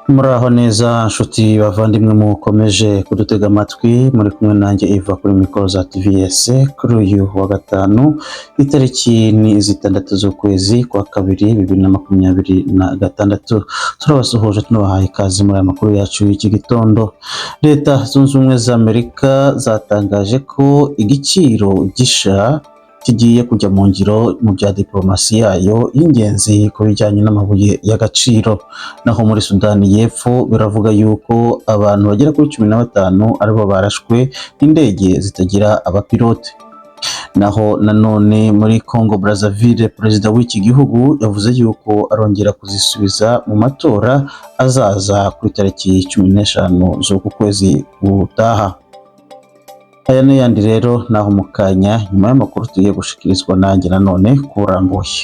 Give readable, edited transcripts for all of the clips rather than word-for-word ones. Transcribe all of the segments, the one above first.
Muraho neza nshuti bavandimwe mukomeje kudutega amatwi, muri kumwe nanjye Iva kuri mikoro za TVS. Kuri uyu wa gatanu itariki ni 6 z'ukwezi kwa kabiri 2026, turabasuhuje tunabahaye ikaze muri aya makuru yacu y'iki gitondo. Leta zunze ubumwe za Amerika zatangaje ko igiciro gisha kigiye kujya mu ngiro mu bya diplomasi yayo y'ingenzi ku bijyanye n'amabuye y'agaciro. Naho muri Sudani y'Epfo biravuga yuko abantu bagera kuri 15 aribo barashwe n'indege zitagira abapilote. Naho nanone muri Congo Brazzaville, perezida w'iki gihugu yavuze yuko arongera kuzisubiza mu matora azaza kuri tariki 15 z'uku kwezi gutaha. Aya n'ayandi rero naho mu kanya nyuma y'amakuru tugiye gushikirizwa nanjye nanone kurambuye.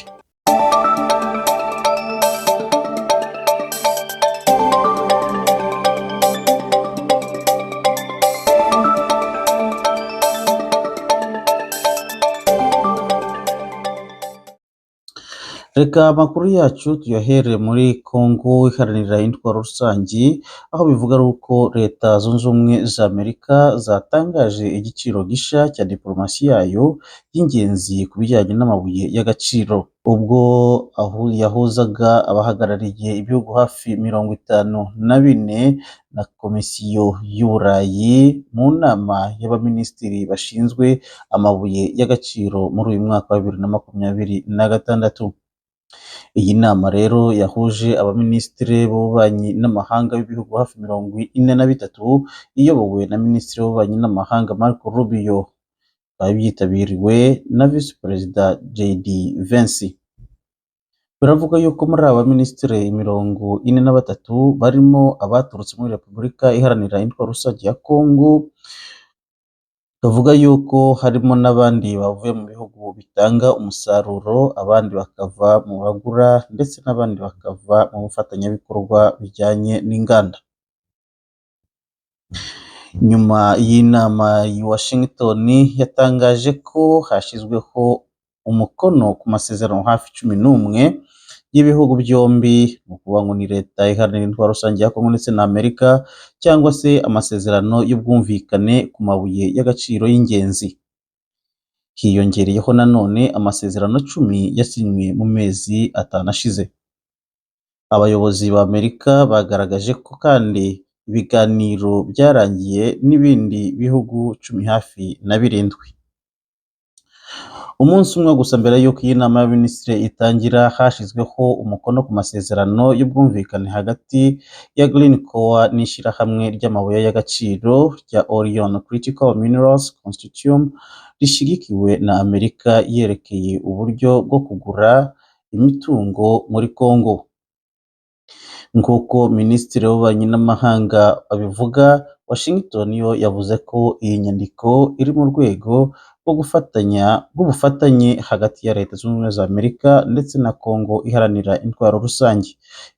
Reka amakuru yacu tuyahere muri Congo iharanira intwaro rusangi, aho bivuga uko leta zunze ubumwe za Amerika zatangaje igiciro gisha cya diplomasi yayo y'ingenzi ku bijyanye n'amabuye y'agaciro, ubwo aho yahuzaga abahagarariye ibihugu hafi 54 na komisiyo y'Uburayi mu nama y'abaminisitiri bashinzwe amabuye y'agaciro muri uyu mwaka wa 2026. Iyi nama rero yahuje abaminisitiri b'ububanyi n'amahanga b'ibihugu hafi 43 iyobowe na minisitiri w'ububanyi n'amahanga Marco Rubio, byitabiriwe na visi perezida JD Vance. Biravuga yuko muri aba minisitiri 43 barimo abaturutse muri Repubulika iharanira intwaro rusange ya Congo. Bavuga yuko harimo n'abandi bavuye mu bihugu bitanga umusaruro, abandi bakava mu bagura ndetse n'abandi bakava mu bufatanyabikorwa bijyanye n'inganda. Nyuma y'inama i Washington yatangaje ko hashyizweho umukono ku masezerano hafi 11 y'ibihugu byombi, mu kuvuga ngo ni leta iharanira intwaro rusange ya Congo ndetse na Amerika, cyangwa se amasezerano y'ubwumvikane ku mabuye y'agaciro y'ingenzi. Hiyongereyeho nanone amasezerano 10 yasinywe mu mezi 5 ashize. Abayobozi ba Amerika bagaragaje ko kandi ibiganiro byarangiye n'ibindi bihugu 17. Umunsi umwe gusa mbere y'uko iyi nama y'abaminisitiri itangira, hashyizweho umukono ku masezerano y'ubwumvikane hagati ya Greencore n'ishyirahamwe ry'amabuye y'agaciro rya Orion Critical Minerals Consortium rishyigikiwe na Amerika, yerekeye uburyo bwo kugura imitungo muri Congo. Nk'uko minisitiri w'ububanyi n'amahanga abivuga, Washington yo yavuze ko iyi nyandiko iri mu rwego rw'ubufatanye hagati ya leta zunze ubumwe za Amerika ndetse na Congo iharanira intwaro rusange.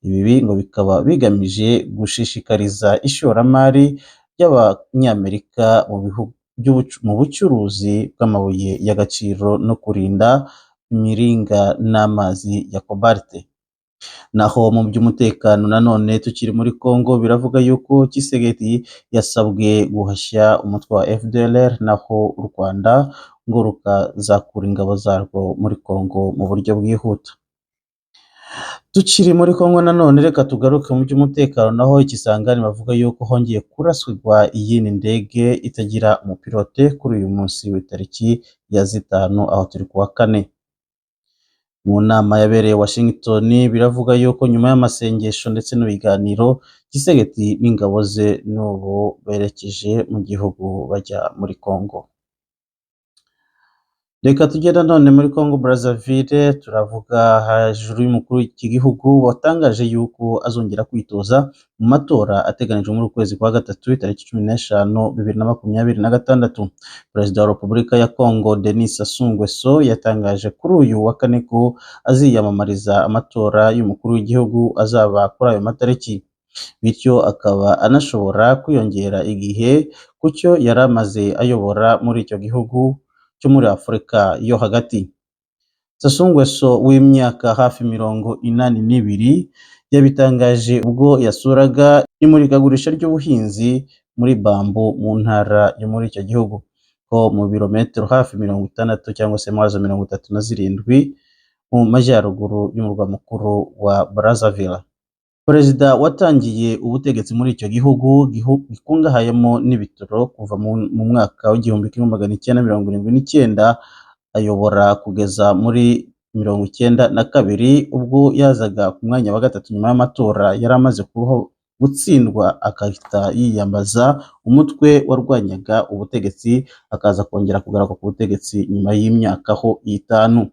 Ibi ngo bikaba bigamije gushishikariza ishoramari ry'abanyamerika mu bucuruzi bw'amabuye y'agaciro no kurinda imiringa n'amazi ya kobalte. Naho mu by'umutekano nanone tukiri muri Congo, biravuga yuko Tshisekedi yasabwe guhashya umutwe wa FDLR, naho u Rwanda ngo rukazakura ingabo zarwo muri Congo mu buryo bwihuta. Tukiri muri Congo nanone reka tugaruke mu by'umutekano, naho Ikisangani bavuga yuko hongeye kurasirwa iyindi ndege itagira umupilote kuri uyu munsi w'itariki ya 5, aho turi kuwa 4. Mu nama yabereye Washington biravuga yuko nyuma y'amasengesho ndetse n'ibiganiro, Tshisekedi n'ingabo ze n'ubu berekeje mu gihugu bajya muri Congo. Reka tugenda none muri Congo Brazzaville, turavuga hejuru y'umukuru w'iki gihugu watangaje yuko azongera kwitoza mu matora ateganijwe muri ukwezi kwa gatatu itariki 15, 2026. Perezida wa Repubulika ya Congo Denis Sassou Nguesso yatangaje kuri uyu wa 4 ko aziyamamariza amatora y'umukuru w'igihugu azaba kuri ayo matariki, bityo akaba anashobora kwiyongera igihe ku cyo yari amaze ayobora muri icyo gihugu cyo muri Afurika yo hagati. Sassou Nguesso w'imyaka hafi 82 yabitangaje ubwo yasuraga imurikagurisha ry'ubuhinzi muri Bambu mu ntara yo muri icyo gihugu, ko mu birometero hafi 60 cyangwa se maze 37 mu majyaruguru y'umurwa mukuru wa Brazzaville. Perezida watangiye ubutegetsi muri icyo gihugu gikungahayemo n'ibitaro kuva mu mwaka w'igihumbi kimwe magana icyenda mirongo irindwi n'icyenda, ayobora kugeza muri 92 ubwo yazaga ku mwanya wa gatatu nyuma y'amatora yari amaze gutsindwa, agahita yiyambaza umutwe warwanyaga ubutegetsi, akaza kongera kugaruka ku butegetsi nyuma y'imyaka ho 5,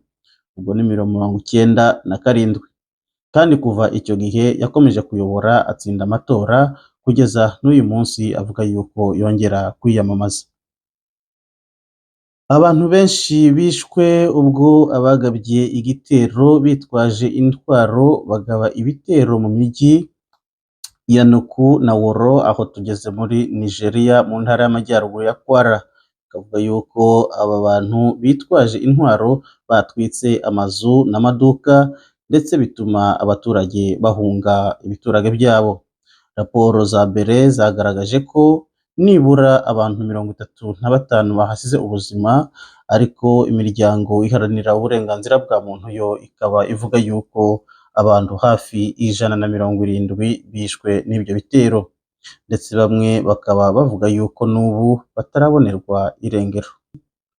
ubwo ni 97. Kandi kuva icyo gihe yakomeje kuyobora atsinda amatora kugeza n'uyu munsi avuga yuko yongera kwiyamamaza. Abantu benshi bishwe ubwo abagabye igitero bitwaje intwaro bagaba ibitero mu mijyi ya Nuku na Woro, aho tugeze muri Nigeria mu ntara y'amajyaruguru ya Kwara. Kavuga yuko aba bantu bitwaje intwaro batwitse amazu n'amaduka ndetse bituma abaturage bahunga ibiturage byabo. Raporo za mbere zagaragaje ko nibura abantu 35 bahasize ubuzima, ariko imiryango iharanira uburenganzira bwa muntu yo ikaba ivuga yuko abantu hafi 170 bishwe n'ibyo bitero, ndetse bamwe bakaba bavuga yuko n'ubu batarabonerwa irengero.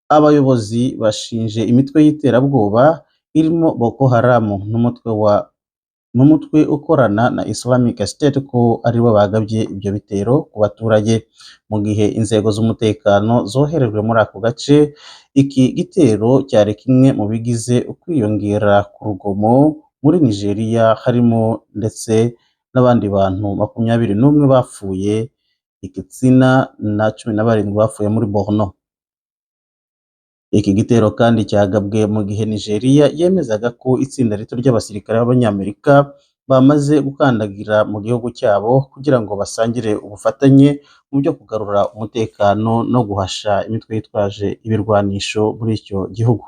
Abayobozi bashinje imitwe y'iterabwoba irimo Boko Haram n'umutwe ukorana na Islamic State ko aribo bagabye ibyo bitero ku baturage, mu gihe inzego z'umutekano zoherejwe muri ako gace. Iki gitero cyari kimwe mu bigize ukwiyongera ku rugomo muri Nigeria, harimo ndetse n'abandi bantu 21 bapfuye Igitsina na 17 bapfuye muri Borno. Iki gitero kandi cyagabwe mu gihe Nigeria yemezaga ko itsinda rito ry'abasirikare b'Abanyamerika bamaze gukandagira mu gihugu cyabo kugira ngo basangire ubufatanye mu byo kugarura umutekano no guhasha imitwe yitwaje ibirwanisho muri icyo gihugu.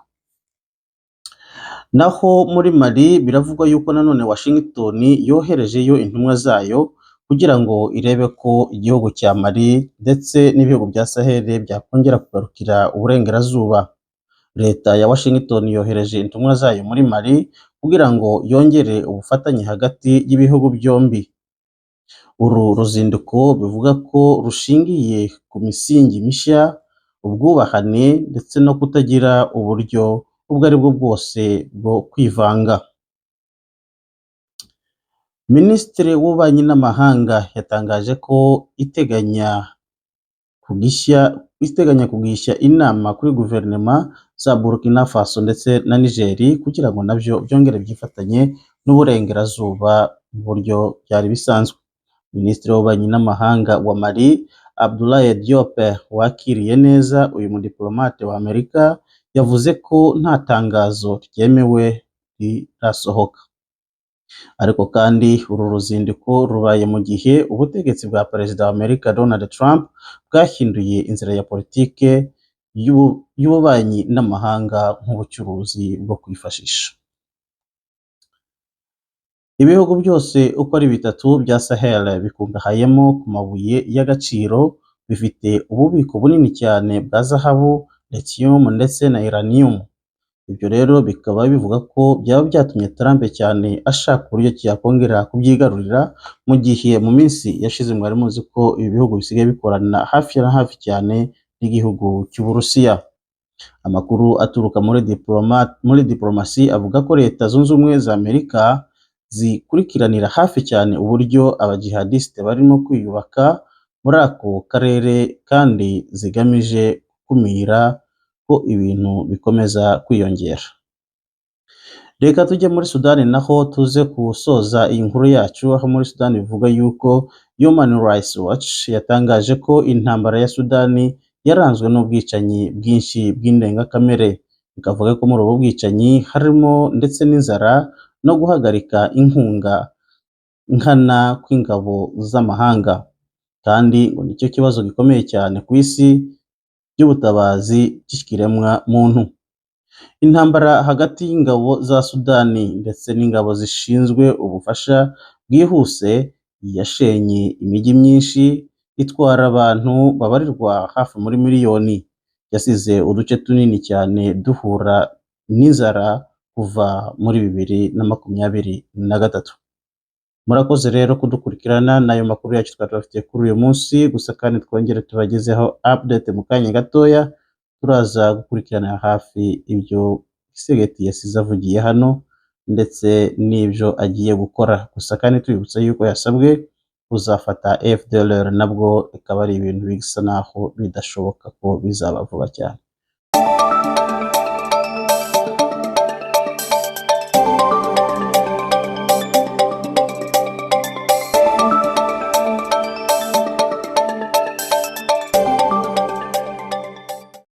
Naho muri Mali biravugwa yuko nanone Washington yoherejeyo intumwa zayo kugira ngo irebe ko igihugu cya Mali ndetse n'ibihugu bya Sahel byakongera kugarukira uburengerazuba. Leta ya Washington yohereje intumwa zayo muri Mali kugira ngo yongere ubufatanye hagati y'ibihugu byombi. Uru ruzinduko bivuga ko rushingiye ku misingi mishya, ubwubahane ndetse no kutagira uburyo ubwo ari bwo bwose bwo kwivanga. Minisitiri w'ububanyi n'amahanga yatangaje ko iteganya kugisha inama kuri guverinoma za Burkina Faso ndetse na Niger kugira ngo nabyo byongere byifatanye n'uburengerazuba mu buryo byari bisanzwe. Minisitiri w'ububanyi n'amahanga wa Mali Abdoulaye Diop wakiriye neza uyu mudiplomate wa Amerika yavuze ko nta tangazo ryemewe rirasohoka. Ariko kandi uru ruzinduko rubaye mu gihe ubutegetsi bwa Perezida wa Amerika Donald Trump bwahinduye inzira ya politike y'ububanyi n'amahanga nk'ubucuruzi bwo kwifashisha. Ibihugu byose uko ari bitatu bya Sahel bikungahayemo ku mabuye y'agaciro, bifite ububiko bunini cyane bwa zahabu, lithium ndetse na uranium. Ibyo rero bikaba bivuga ko byaba byatumye Trump cyane ashaka uburyo yakongera kubyigarurira, mu gihe mu minsi yashize mwari muzi ko ibi bihugu bisigaye bikorana hafi na hafi cyane n'igihugu cy'Uburusiya. Amakuru aturuka muri diplomasi avuga ko Leta Zunze Ubumwe za Amerika zikurikiranira hafi cyane uburyo abajihadiste barimo kwiyubaka muri ako karere, kandi zigamije gukumira ko ibintu bikomeza kwiyongera. Reka tujye muri Sudani naho tuze gusoza iyi nkuru yacu, aho muri Sudani bivuga yuko Human Rights Watch yatangaje ko intambara ya Sudani yaranzwe n'ubwicanyi bwinshi bw'indengakamere. Bikavuga ko muri ubu bwicanyi harimo ndetse n'inzara no guhagarika inkunga nkana kw'ingabo z'amahanga, kandi ngo nicyo kibazo gikomeye cyane ku isi by'ubutabazi bw'ikiremwa muntu. Intambara hagati y'ingabo za Sudani ndetse n'ingabo zishinzwe ubufasha bwihuse yashenye imijyi myinshi, itwara abantu babarirwa hafi muri miliyoni, yasize uduce tunini cyane duhura n'inzara kuva muri 2023. Murakoze rero kudukurikirana n'ayo makuru yacu twari tubafitiye kuri uyu munsi, gusa kandi twongere tubagezeho update mu kanya gatoya, turaza gukurikirana hafi ibyo Gisegeti yasize avugiye hano ndetse n'ibyo agiye gukora, gusa kandi tubibutsa yuko yasabwe kuzafata FDLR, nabwo bikaba ari ibintu bisa naho bidashoboka ko bizaba vuba cyane.